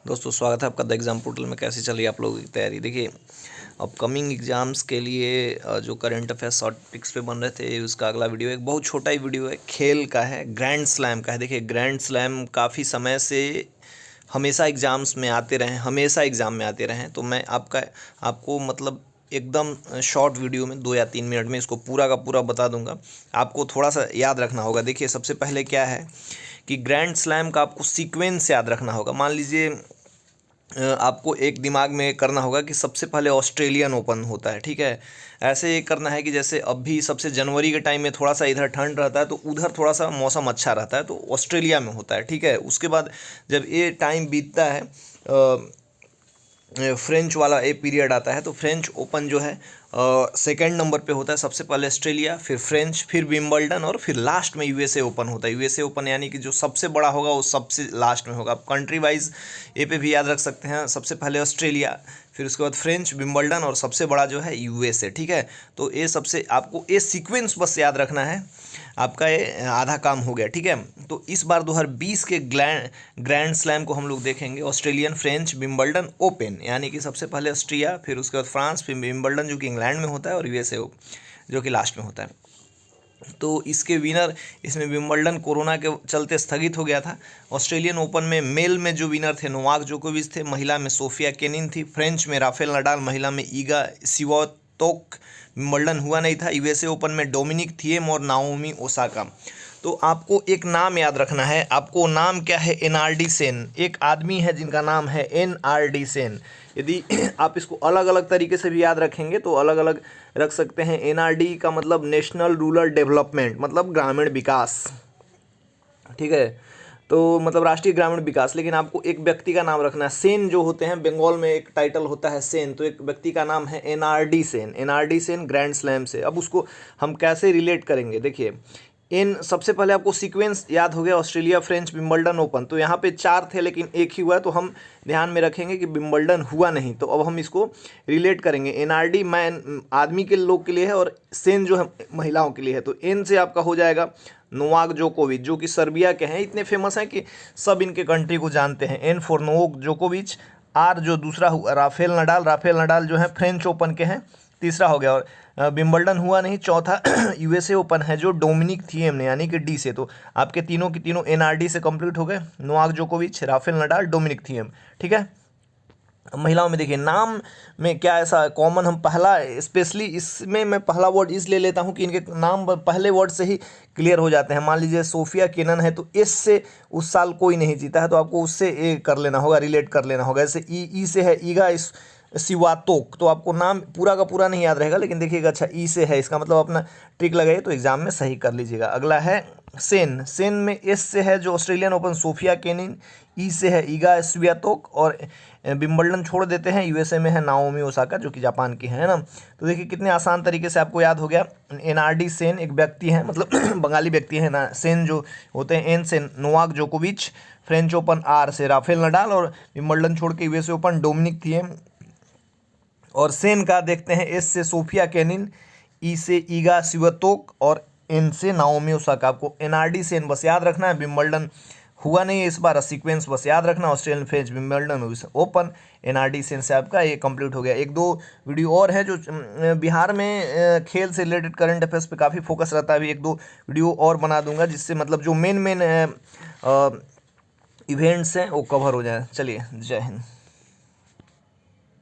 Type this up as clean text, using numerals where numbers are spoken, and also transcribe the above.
दोस्तों स्वागत है आपका द एग्ज़ाम पोर्टल में। कैसी चली आप लोगों की तैयारी? देखिए, अपकमिंग एग्ज़ाम्स के लिए जो करंट अफेयर्स शॉर्ट पिक्स पे बन रहे थे, उसका अगला वीडियो एक बहुत छोटा ही वीडियो है, खेल का है, ग्रैंड स्लैम का है। देखिए, ग्रैंड स्लैम काफ़ी समय से हमेशा एग्ज़ाम्स में आते रहे, हमेशा एग्ज़ाम में आते रहे। तो मैं आपको मतलब एकदम शॉर्ट वीडियो में 2 या 3 मिनट में इसको पूरा का पूरा बता दूंगा। आपको थोड़ा सा याद रखना होगा। देखिए, सबसे पहले क्या है कि ग्रैंड स्लैम का आपको सीक्वेंस याद रखना होगा। मान लीजिए आपको एक दिमाग में करना होगा कि सबसे पहले ऑस्ट्रेलियन ओपन होता है, ठीक है। ऐसे ये करना है कि जैसे अभी सबसे जनवरी के टाइम में थोड़ा सा इधर ठंड रहता है तो उधर थोड़ा सा मौसम अच्छा रहता है, तो ऑस्ट्रेलिया में होता है, ठीक है। उसके बाद जब ये टाइम बीतता है, फ्रेंच वाला ए पीरियड आता है, तो फ्रेंच ओपन जो है सेकंड नंबर पे होता है। सबसे पहले ऑस्ट्रेलिया, फिर फ्रेंच, फिर विंबलडन और फिर लास्ट में यूएसए ओपन होता है। यूएसए ओपन यानी कि जो सबसे बड़ा होगा वो सबसे लास्ट में होगा। आप कंट्री वाइज ए पे भी याद रख सकते हैं। सबसे पहले ऑस्ट्रेलिया, फिर उसके बाद फ्रेंच, विंबलडन और सबसे बड़ा जो है यूएसए, ठीक है। तो ये सबसे आपको ये सीक्वेंस बस याद रखना है, आपका ये आधा काम हो गया, ठीक है। तो इस बार 2020 के ग्रैंड स्लैम को हम लोग देखेंगे ऑस्ट्रेलियन, फ्रेंच, विंबलडन, ओपन, यानी कि सबसे पहले ऑस्ट्रिया, फिर उसके बाद फ्रांस, फिर विंबलडन जो कि इंग्लैंड में होता है, और यूएसए जो कि लास्ट में होता है। तो इसके विनर, इसमें विंबलडन कोरोना के चलते स्थगित हो गया था। ऑस्ट्रेलियन ओपन में मेल में जो विनर थे नोवाक जोकोविच थे, महिला में सोफिया केनिन थी, फ्रेंच में राफेल नडाल, महिला में ईगा स्वियातेक। विंबलडन हुआ नहीं था। यूएसए ओपन में डोमिनिक थिएम और नाओमी ओसाका। तो आपको एक नाम याद रखना है। आपको नाम क्या है? एनआरडी सेन। एक आदमी है जिनका नाम है एनआरडी सेन। यदि आप इसको अलग अलग तरीके से भी याद रखेंगे तो अलग अलग रख सकते हैं। एनआरडी का मतलब नेशनल रूरल डेवलपमेंट, मतलब ग्रामीण विकास, ठीक है। तो मतलब राष्ट्रीय ग्रामीण विकास। लेकिन आपको एक व्यक्ति का नाम रखना है। सेन जो होते हैं, बंगाल में एक टाइटल होता है सेन, तो एक व्यक्ति का नाम है NRD Sen. NRD Sen grand slam से। अब उसको हम कैसे रिलेट करेंगे? देखिए, इन सबसे पहले आपको सीक्वेंस याद हो गया, ऑस्ट्रेलिया, फ्रेंच, विंबलडन, ओपन। तो यहाँ पे 4 थे लेकिन एक ही हुआ है, तो हम ध्यान में रखेंगे कि विंबलडन हुआ नहीं। तो अब हम इसको रिलेट करेंगे। एनआरडी मैन आदमी के लोग के लिए है और सेन जो है महिलाओं के लिए है। तो एन से आपका हो जाएगा नोवाक जोकोविच, जो कि सर्बिया के हैं। इतने फेमस हैं कि सब इनके कंट्री को जानते हैं। एन फॉर नोवाक जोकोविच। आर जो दूसरा हुआ राफेल नडाल। राफेल नडाल जो है फ्रेंच ओपन के हैं, तीसरा हो गया। और विंबलडन हुआ नहीं, चौथा यूएसए ओपन है जो डोमिनिक थिएम ने, यानी कि डी से। तो आपके तीनों की तीनों एनआरडी से कंप्लीट हो गए। नोवाक जोकोविच, राफेल नडाल, डोमिनिक थिएम, ठीक है। महिलाओं में देखिए, नाम में क्या ऐसा कॉमन, हम पहला स्पेशली इसमें मैं पहला वर्ड इसलिए लेता हूँ कि इनके नाम पहले वर्ड से ही क्लियर हो जाते हैं। मान लीजिए सोफिया केनन है, तो एस से उस साल कोई नहीं जीता है, तो आपको उससे ए कर लेना होगा, रिलेट कर लेना होगा। जैसे ई से है ईगा स्वियातेक, तो आपको नाम पूरा का पूरा नहीं याद रहेगा, लेकिन देखिएगा अच्छा ई से है, इसका मतलब अपना ट्रिक लगाइए तो एग्जाम में सही कर लीजिएगा। अगला है सेन। सेन में एस से है जो ऑस्ट्रेलियन ओपन सोफिया केनिन, ई से है ईगा स्वियातेक, और विंबलडन छोड़ देते हैं, यूएसए में है नाओमी ओसाका जो कि जापान की है ना। तो देखिए कितने आसान तरीके से आपको याद हो गया। एनआरडी सेन एक व्यक्ति है, मतलब बंगाली व्यक्ति है ना। सेन जो होते हैं, एन से नोवाक जोकोविच, फ्रेंच ओपन आर से राफेल नडाल, और विंबलडन छोड़ के यूएसए ओपन डोमिनिक थिएम। और सेन का देखते हैं, एस से सोफिया केनिन, ई से ईगा स्वियातेक, और एन से नाओमी ओसाका। आपको एनआरडी सेन बस याद रखना है। विंबलडन हुआ नहीं है इस बार, सीक्वेंस बस याद रखना। Australian, French, Wimbledon, open, NRD Sen से आपका ये कंप्लीट हो गया। एक दो वीडियो और है जो बिहार में खेल से रिलेटेड करंट अफेयर्स पे काफ़ी फोकस रहता है। अभी एक दो वीडियो और बना दूंगा जिससे मतलब जो मेन इवेंट्स हैं वो कवर हो जाए। चलिए, जय हिंद।